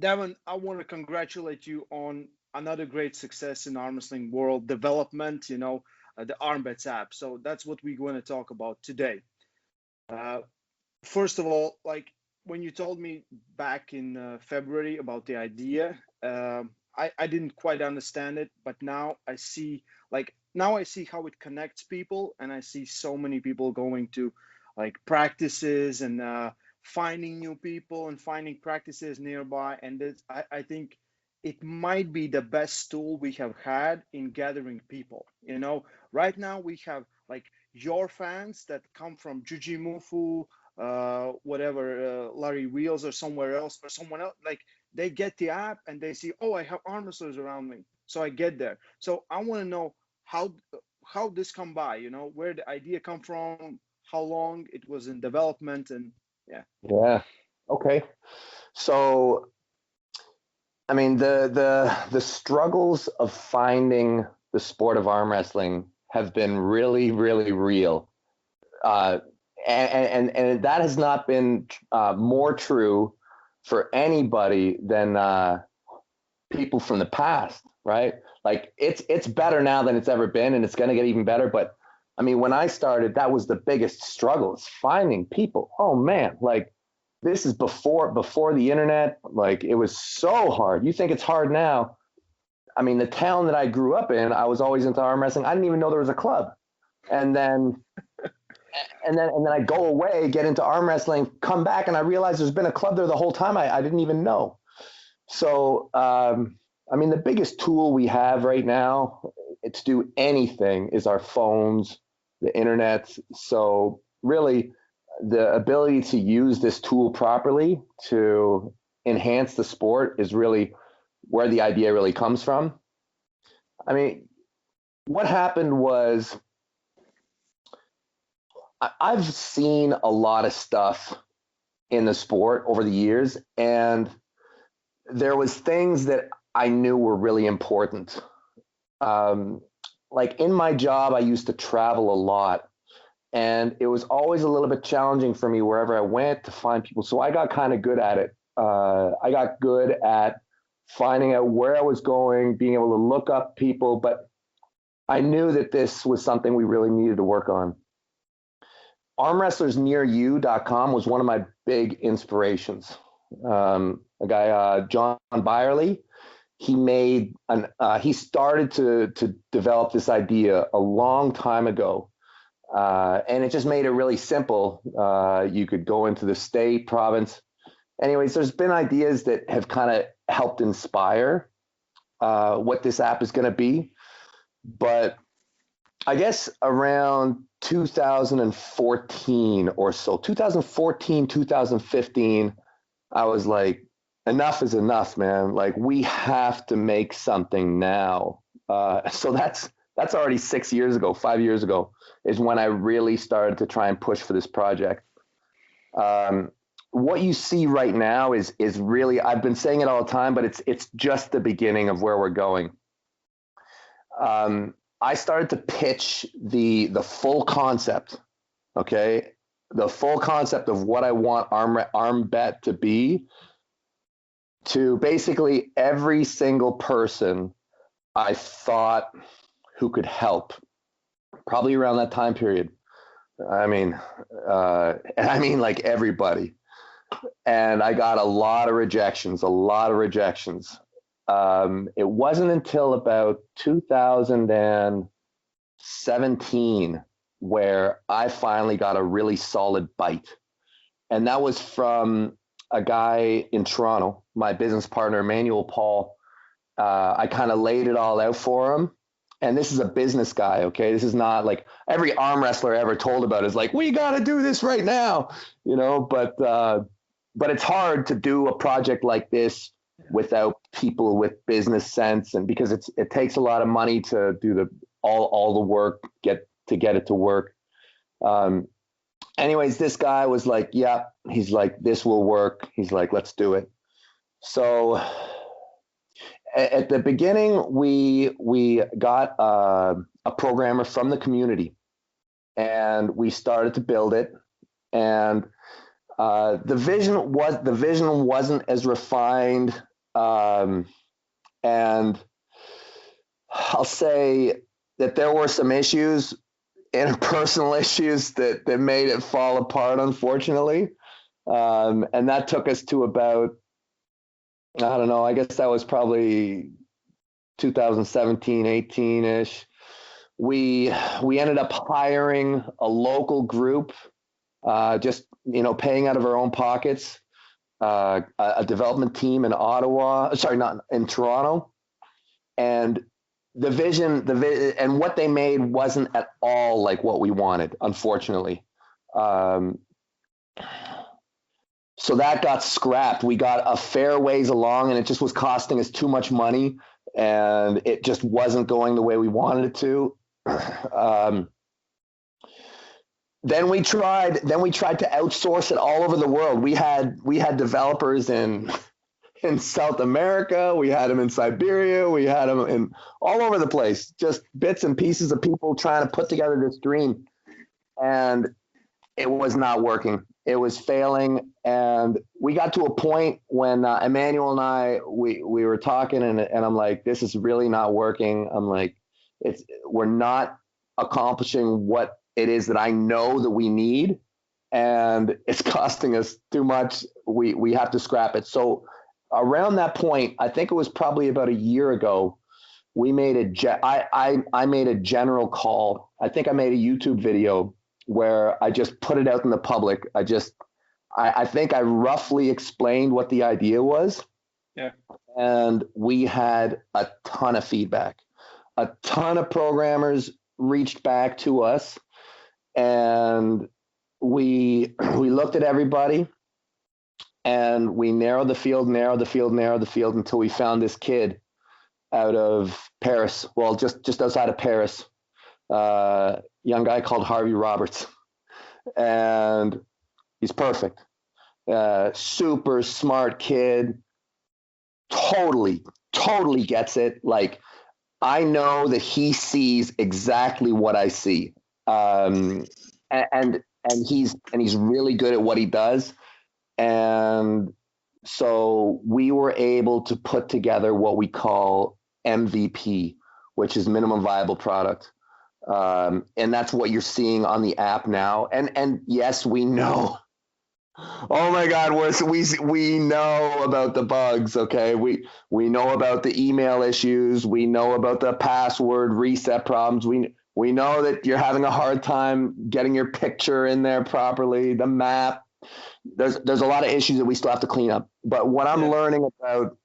Devon, I want to congratulate you on another great success in arm wrestling world development, the Armbets app. So that's what we're going to talk about today. Uh, First of all, like when you told me back in February about the idea, I didn't quite understand it, but now I see, now I see how it connects people, and I see so many people going to like practices and finding new people and finding practices nearby. And I think it might be the best tool we have had in gathering people. Right now we have like your fans that come from Jujimufu, whatever, Larry Wheels or somewhere else or someone else, like they get the app and they see, oh, I have arm wrestlers around me, so I get there. So I want to know how this come by, where the idea come from, how long it was in development, and yeah. Yeah. Okay. So, I mean, the struggles of finding the sport of arm wrestling have been really, really real. And that has not been more true for anybody than people from the past, right? Like it's better now than it's ever been, and it's going to get even better. But I mean, when I started, that was the biggest struggle, is finding people. Oh man, like this is before the internet. Like it was so hard. You think it's hard now? I mean, the town that I grew up in, I was always into arm wrestling. I didn't even know there was a club, and then I go away, get into arm wrestling, come back, and I realize there's been a club there the whole time. I didn't even know. So, I mean, the biggest tool we have right now to do anything is our phones, the internet. So really, the ability to use this tool properly to enhance the sport is really where the idea really comes from. I mean, what happened was, I've seen a lot of stuff in the sport over the years, and there was things that I knew were really important. Like in my job, I used to travel a lot, and it was always a little bit challenging for me wherever I went to find people. So I got kind of good at it. I got good at finding out where I was going, being able to look up people, but I knew that this was something we really needed to work on. ARMWrestlersNearYou.com was one of my big inspirations. A guy, John Byerly, he started to develop this idea a long time ago. And it just made it really simple. You could go into the state, province. Anyways, there's been ideas that have kind of helped inspire what this app is going to be. But I guess around 2014 or so, 2014, 2015, I was like, enough is enough, man. Like we have to make something now. So that's already 6 years ago, 5 years ago is when I really started to try and push for this project. What you see right now is really, I've been saying it all the time, but it's just the beginning of where we're going. I started to pitch the full concept, okay? The full concept of what I want ARMBET to be, to basically every single person I thought who could help, probably around that time period. I mean like everybody. And I got a lot of rejections. It wasn't until about 2017 where I finally got a really solid bite. And that was from a guy in Toronto, my business partner, Emmanuel Paul. I kind of laid it all out for him. And this is a business guy, okay? This is not like every arm wrestler ever told about is like, we got to do this right now, but it's hard to do a project like this without people with business sense, and because it takes a lot of money to do all the work, get it to work. Anyways, this guy was like, yeah, he's like, this will work. He's like, let's do it. So at the beginning, we got a programmer from the community, and we started to build it. And the vision wasn't as refined And I'll say that there were some issues, interpersonal issues that made it fall apart, unfortunately. And that took us to about, I don't know, I guess that was probably 2017, 18-ish. We ended up hiring a local group, just, paying out of our own pockets, a development team in not in Toronto. And the vision, and what they made wasn't at all like what we wanted, unfortunately. So that got scrapped. We got a fair ways along, and it just was costing us too much money, and it just wasn't going the way we wanted it to. Then we tried to outsource it all over the world. We had developers in South America. We had them in Siberia. We had them in all over the place, just bits and pieces of people trying to put together this dream. And it was not working. It was failing. And we got to a point when Emmanuel and I, we were talking, and I'm like, this is really not working. I'm like, we're not accomplishing what it is that I know that we need, and it's costing us too much. We have to scrap it. So around that point, I think it was probably about a year ago, we made I made a general call. I think I made a YouTube video where I just put it out in the public. I think I roughly explained what the idea was. Yeah. And we had a ton of feedback. A ton of programmers reached back to us, and we looked at everybody, and we narrowed the field until we found this kid out of Paris. Well, just outside of Paris, young guy called Harvey Roberts, and he's perfect. Super smart kid. Totally gets it. Like, I know that he sees exactly what I see. And he's really good at what he does. And so we were able to put together what we call MVP, which is minimum viable product. And that's what you're seeing on the app now. And yes, we know. Oh my God, we know about the bugs. Okay, we know about the email issues. We know about the password reset problems. We know that you're having a hard time getting your picture in there properly. The map. There's a lot of issues that we still have to clean up. But what I'm learning about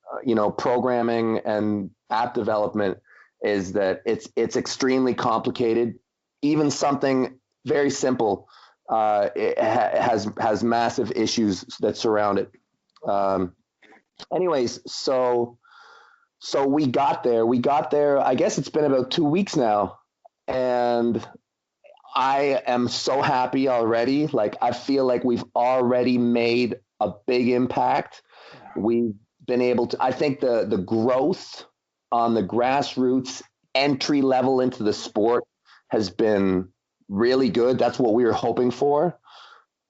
programming and app development is that it's extremely complicated. Even something very simple it has massive issues that surround it. Anyways, so we got there. I guess it's been about 2 weeks now, and I am so happy already. Like, I feel like we've already made a big impact. We've been able to, I think the growth on the grassroots entry level into the sport has been really good. That's what we were hoping for.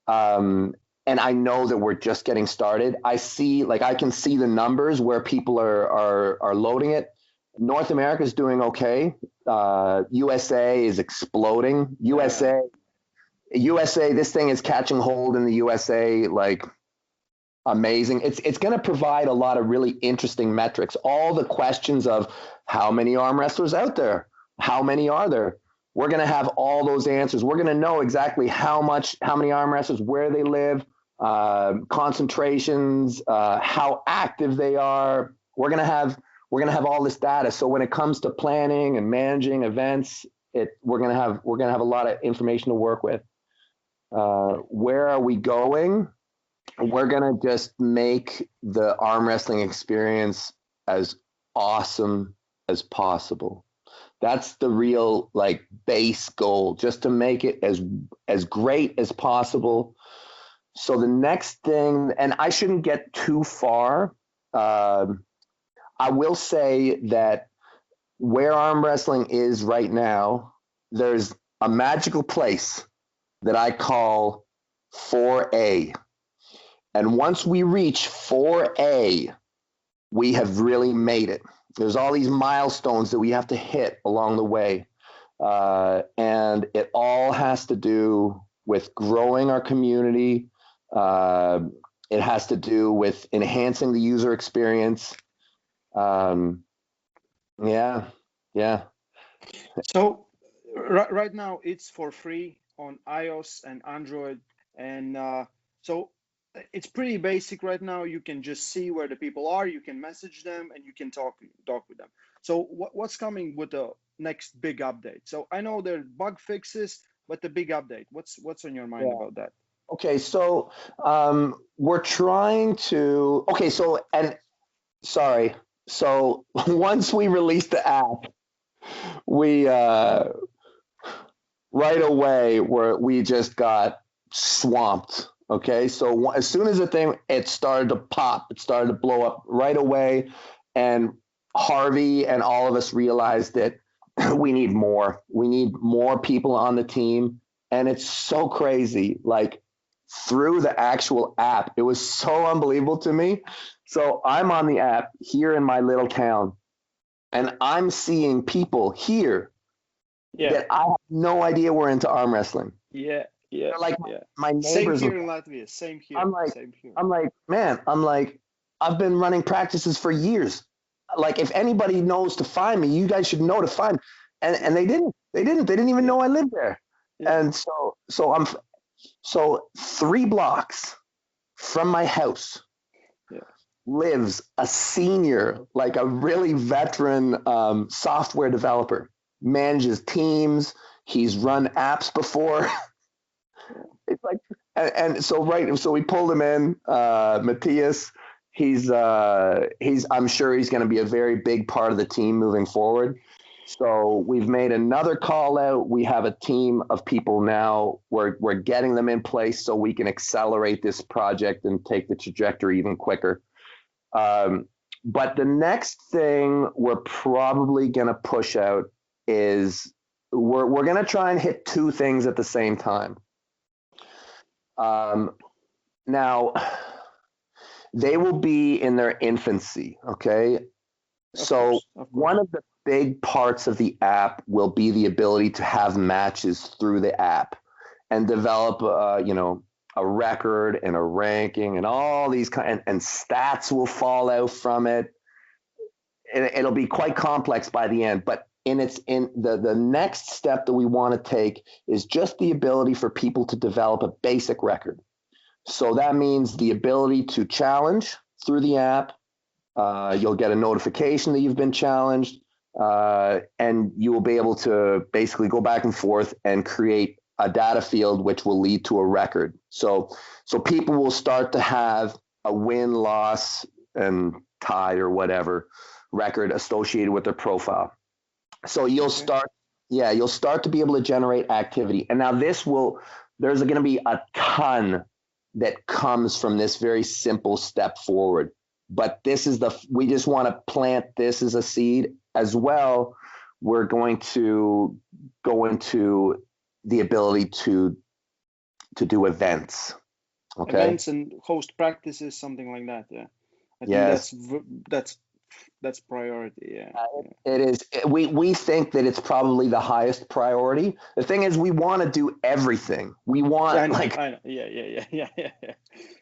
And I know that we're just getting started. I can see the numbers where people are loading it. North America is doing okay. USA is exploding. USA, this thing is catching hold in the USA, like, amazing. It's going to provide a lot of really interesting metrics. All the questions of how many arm wrestlers out there, how many are there? We're going to have all those answers. We're going to know exactly how many arm wrestlers, where they live, concentrations, how active they are. We're going to have all this data. So when it comes to planning and managing events, we're going to have a lot of information to work with. Where are we going? We're going to just make the arm wrestling experience as awesome as possible. That's the real, like, base goal, just to make it as great as possible. So the next thing, and I shouldn't get too far, I will say that where arm wrestling is right now, there's a magical place that I call 4A. And once we reach 4A, we have really made it. There's all these milestones that we have to hit along the way. And it all has to do with growing our community. It has to do with enhancing the user experience. Yeah. So right now it's for free on iOS and Android, and so it's pretty basic right now. You can just see where the people are, you can message them, and you can talk with them. So what's coming with the next big update? So I know there are bug fixes, but the big update, what's on your mind about that? Okay, so we're trying to. Okay, so so once we released the app, we right away we just got swamped. Okay, so as soon as it started to pop, it started to blow up right away, and Harvey and all of us realized that we need more. We need more people on the team, and it's so crazy. Like through the actual app, it was so unbelievable to me. So I'm on the app here in my little town, and I'm seeing people here that I have no idea were into arm wrestling. Yeah. They're like my neighbors. Same here in Latvia. Same here. Same here. I'm like, man, I've been running practices for years. Like, if anybody knows to find me, you guys should know to find me. And they didn't even know I lived there. Yeah. And so 3 blocks from my house lives a senior, like a really veteran software developer, manages teams. He's run apps before. It's like, so we pulled him in, Matthias. I'm sure he's going to be a very big part of the team moving forward. So we've made another call out. We have a team of people now. We're getting them in place so we can accelerate this project and take the trajectory even quicker. But the next thing we're probably going to push out is we're going to try and hit 2 things at the same time. Now, they will be in their infancy, okay? Of course. One of the big parts of the app will be the ability to have matches through the app and develop, a record and a ranking and all these and stats will fall out from it. It'll be quite complex by the end, but the next step that we want to take is just the ability for people to develop a basic record. So that means the ability to challenge through the app. You'll get a notification that you've been challenged, and you will be able to basically go back and forth and create a data field which will lead to a record. So people will start to have a win, loss, and tie or whatever record associated with their profile. So you'll start to be able to generate activity. And now there's going to be a ton that comes from this very simple step forward. But we just want to plant this as a seed as well. We're going to go into the ability to do events. Okay. Events and host practices, something like that. Yeah. I think that's priority. Yeah. It is. We think that it's probably the highest priority. The thing is, we want to do everything. We want I know. Yeah.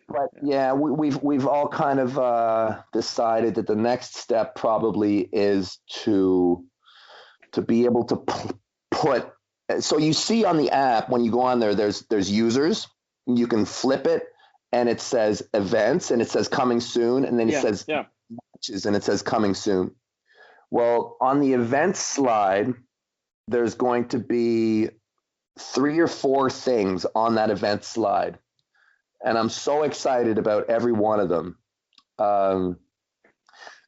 But we've all kind of decided that the next step probably is to be able to put. So you see on the app when you go on there, there's users. You can flip it, and it says events, and it says coming soon, and then it says matches, and it says coming soon. Well, on the events slide, there's going to be 3 or 4 things on that event slide. And I'm so excited about every one of them.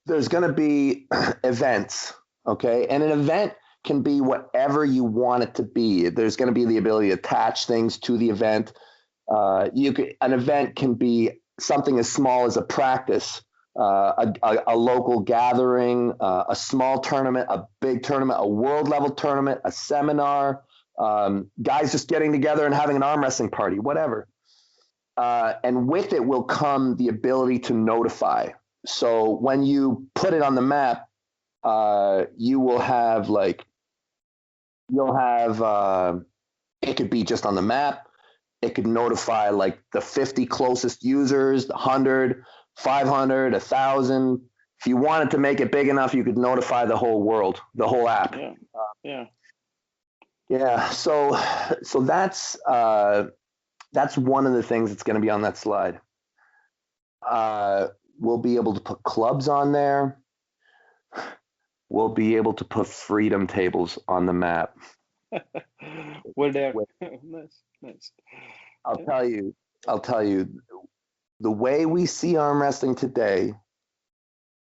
There's going to be events, okay? And an event can be whatever you want it to be. There's going to be the ability to attach things to the event. An event can be something as small as a practice, a local gathering, a small tournament, a big tournament, a world level tournament, a seminar, guys just getting together and having an arm wrestling party, whatever. And with it will come the ability to notify. So when you put it on the map, you will have it could be just on the map. It could notify like the 50 closest users, the 100, 500, 1,000. If you wanted to make it big enough, you could notify the whole world, the whole app. Yeah. Yeah. Yeah. So that's one of the things that's going to be on that slide. We'll be able to put clubs on there. We'll be able to put freedom tables on the map. We're there. Nice. I'll tell you, the way we see arm wrestling today,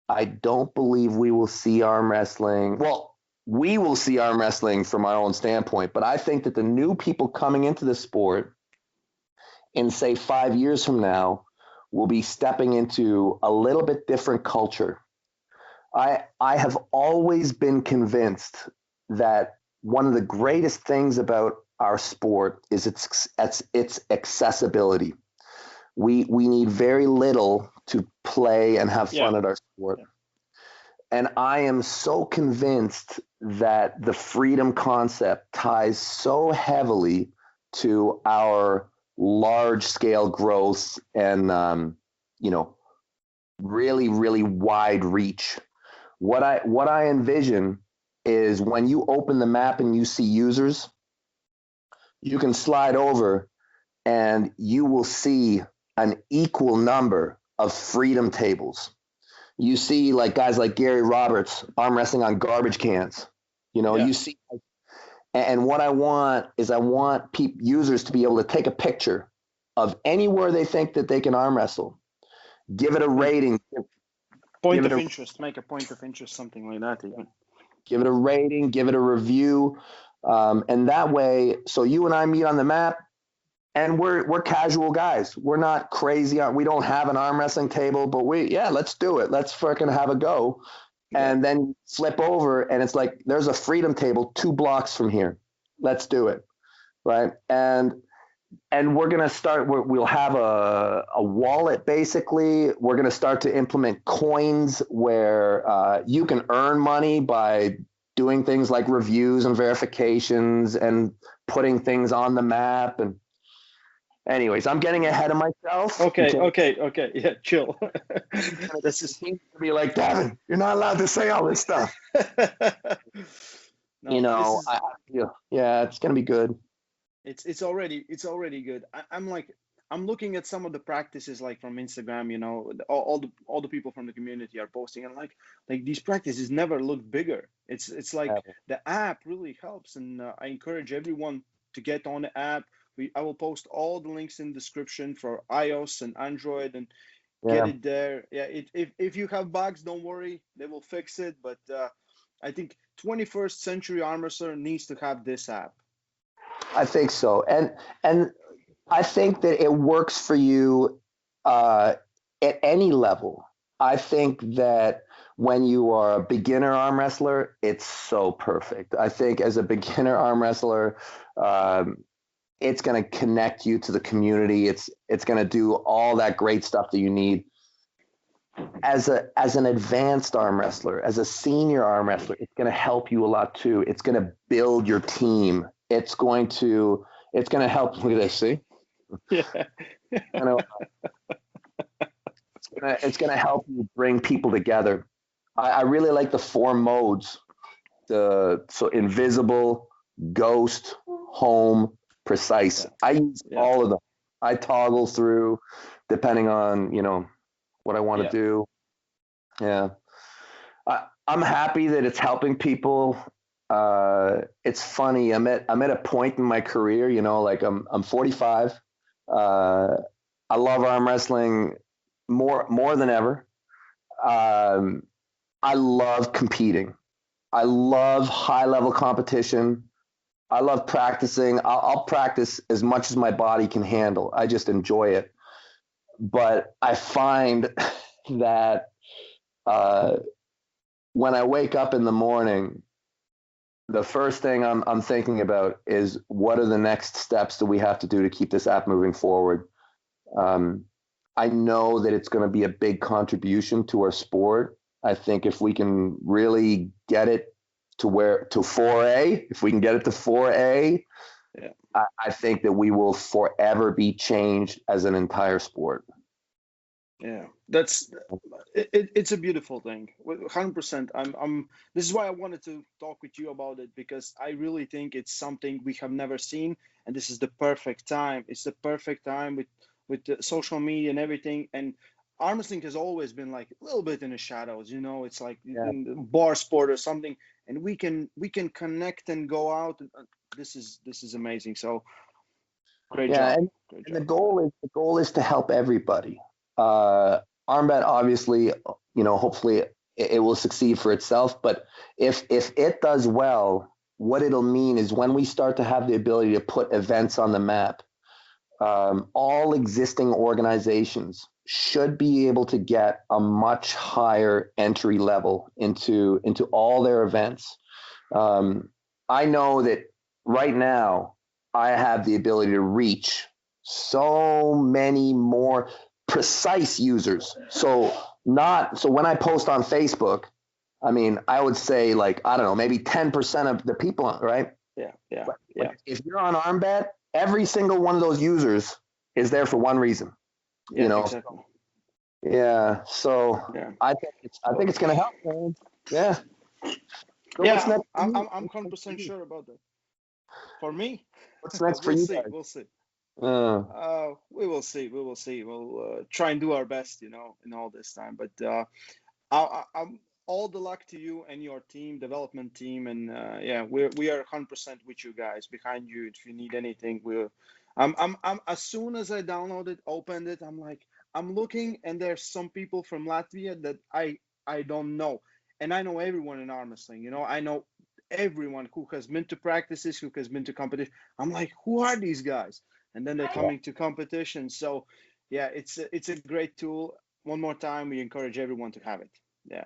I don't believe we will see arm wrestling. Well, we will see arm wrestling from our own standpoint, but I think that the new people coming into the sport in, say, 5 years from now will be stepping into a little bit different culture. I have always been convinced that one of the greatest things about our sport is its accessibility. We need very little to play and have fun at our sport. Yeah. And I am so convinced that the freedom concept ties so heavily to our large scale growth and, really, really wide reach. What I envision is when you open the map and you see users, you can slide over and you will see an equal number of freedom tables. You see like guys like Gary Roberts arm wrestling on garbage cans. You see, and what I want is users to be able to take a picture of anywhere they think that they can arm wrestle, give it a rating. Point of interest, make a point of interest, something like that even. Give it a rating, give it a review. And that way, so you and I meet on the map, and we're casual guys. We're not crazy. We don't have an arm wrestling table, but let's do it. Let's freaking have a go. Yeah. And then flip over, and it's like, there's a freedom table 2 blocks from here. Let's do it. Right. And we're going to start, we'll have a wallet, basically. We're going to start to implement coins where you can earn money by doing things like reviews and verifications and putting things on the map. And anyways, I'm getting ahead of myself. Okay. Yeah, chill. This is to be like, Devin, you're not allowed to say all this stuff. No, it's going to be good. It's already good. I'm looking at some of the practices like from Instagram, all the people from the community are posting, and like these practices never look bigger. It's like the app really helps, and I encourage everyone to get on the app. I will post all the links in the description for iOS and Android, and get it there. Yeah, if you have bugs, don't worry, they will fix it. But I think 21st century arm wrestler needs to have this app. I think so. And I think that it works for you at any level. I think that when you are a beginner arm wrestler, it's so perfect. I think as a beginner arm wrestler, it's going to connect you to the community. It's going to do all that great stuff that you need. As an advanced arm wrestler, as a senior arm wrestler, it's going to help you a lot too. It's going to build your team. It's going to help. Look at this. See? Yeah. It's going to help you bring people together. I really like the 4 modes. So invisible, ghost, home, precise. I use all of them. I toggle through depending on, what I want to do. Yeah. I'm happy that it's helping people. It's funny. I'm at a point in my career, I'm 45. I love arm wrestling more than ever. I love competing. I love high level competition. I love practicing. I'll practice as much as my body can handle. I just enjoy it. But I find that when I wake up in the morning, the first thing I'm thinking about is what are the next steps that we have to do to keep this app moving forward. I know that it's going to be a big contribution to our sport. I think if we can really get it to 4A, if we can get it to 4A, Yeah. I think that we will forever be changed as an entire sport. Yeah, it's a beautiful thing. 100%. This is why I wanted to talk with you about it, because I really think it's something we have never seen, and this is the perfect time. It's the perfect time with the social media and everything. And arm wrestling has always been like a little bit in the shadows, you know. It's like Yeah. in the bar sport or something, and we can connect and go out. And, this is amazing. So great Yeah, job, and, great and the job. goal is to help everybody. Armbet, obviously, hopefully it will succeed for itself. But if it does well, what it'll mean is when we start to have the ability to put events on the map, all existing organizations should be able to get a much higher entry level into all their events. I know that right now I have the ability to reach so many more precise users. So when I post on Facebook, I mean, I would say like, I don't know, maybe 10% of the people, right? Yeah, yeah, But yeah. if you're on Armbet, every single one of those users is there for one reason, Yeah, exactly. Yeah. So Yeah. I think it's going to help, man. Yeah. So what's Yeah, next for you? I'm 100% sure about that. For me, What's next for we'll you see, guys? we'll see. Uh, We will see, we will see. We'll try and do our best, you know, in all this time. But I'm all the luck to you and your team, development team, and yeah, we are 100% with you guys, behind you. If you need anything, I'm as soon as I downloaded, opened it, I'm like, I'm looking, and there's some people from Latvia that I don't know, and I know everyone in arm wrestling. You know, I know everyone who has been to practices, who has been to competition. I'm like, who are these guys? And then they're coming to competition. So yeah, it's a great tool. One more time, we encourage everyone to have it. Yeah.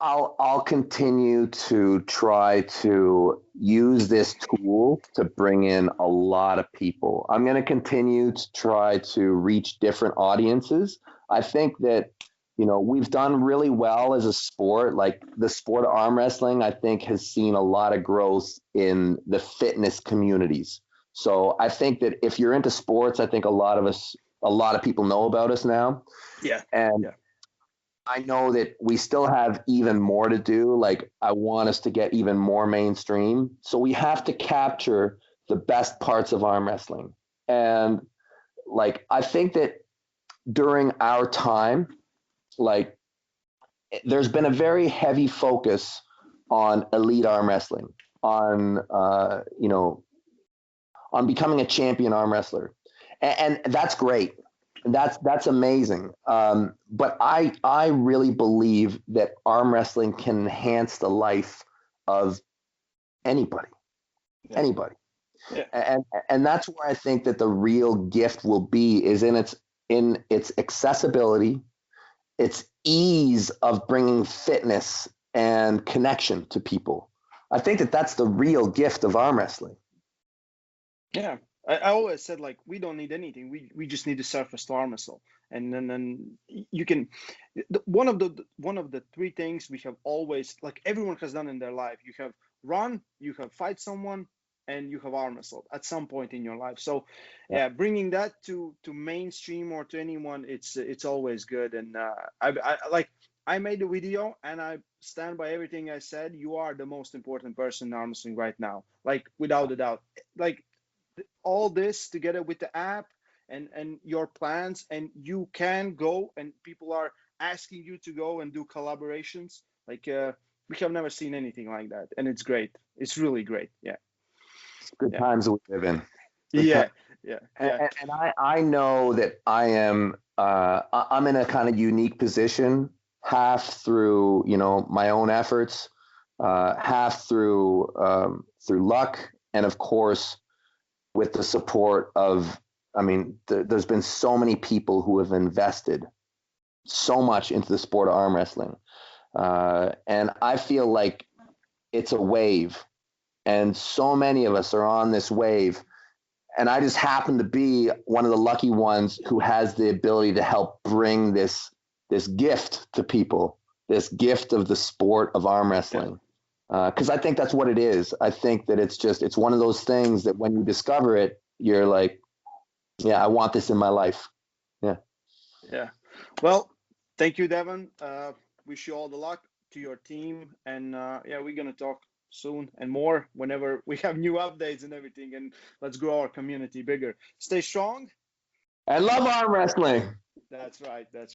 I'll continue to try to use this tool to bring in a lot of people. I'm going to continue to try to reach different audiences. I think that we've done really well as a sport. Like the sport of arm wrestling, I think has seen a lot of growth in the fitness communities. So I think that if you're into sports, I think a lot of people know about us now. Yeah. And Yeah. I know that we still have even more to do. Like, I want us to get even more mainstream. So we have to capture the best parts of arm wrestling. And like, I think that during our time, like, there's been a very heavy focus on elite arm wrestling, on, on becoming a champion arm wrestler. And that's great. That's amazing. But I really believe that arm wrestling can enhance the life of anybody, Yeah. anybody. Yeah. And that's where I think that the real gift will be is in its accessibility, its ease of bringing fitness and connection to people. I think that that's the real gift of arm wrestling. Yeah. I always said, like, we don't need anything. We just need the surface to arm wrestle, and then you can. One of the three things we have always, like, everyone has done in their life. You have run, you have fight someone, and you have arm wrestled at some point in your life. So yeah, bringing that to mainstream or to anyone, it's always good. And I made a video, and I stand by everything I said. You are the most important person in arm wrestling right now, like, without a doubt. Like, all this together with the app and your plans, and you can go, and people are asking you to go and do collaborations, like, we have never seen anything like that, and it's great. It's really great. Yeah. Good times we live in. Yeah. Yeah. Yeah. And I know that I'm in a kind of unique position, half through my own efforts, half through luck, and of course with the support of, I mean, there's been so many people who have invested so much into the sport of arm wrestling, and I feel like it's a wave, and so many of us are on this wave. And I just happen to be one of the lucky ones who has the ability to help bring this gift to people, this gift of the sport of arm wrestling. Because I think that's what it is. I think that it's one of those things that when you discover it, you're like, yeah, I want this in my life. Yeah. Yeah. Well, thank you, Devon. Wish you all the luck to your team. And yeah, we're going to talk soon and more whenever we have new updates and everything. And let's grow our community bigger. Stay strong. I love arm wrestling. That's right. That's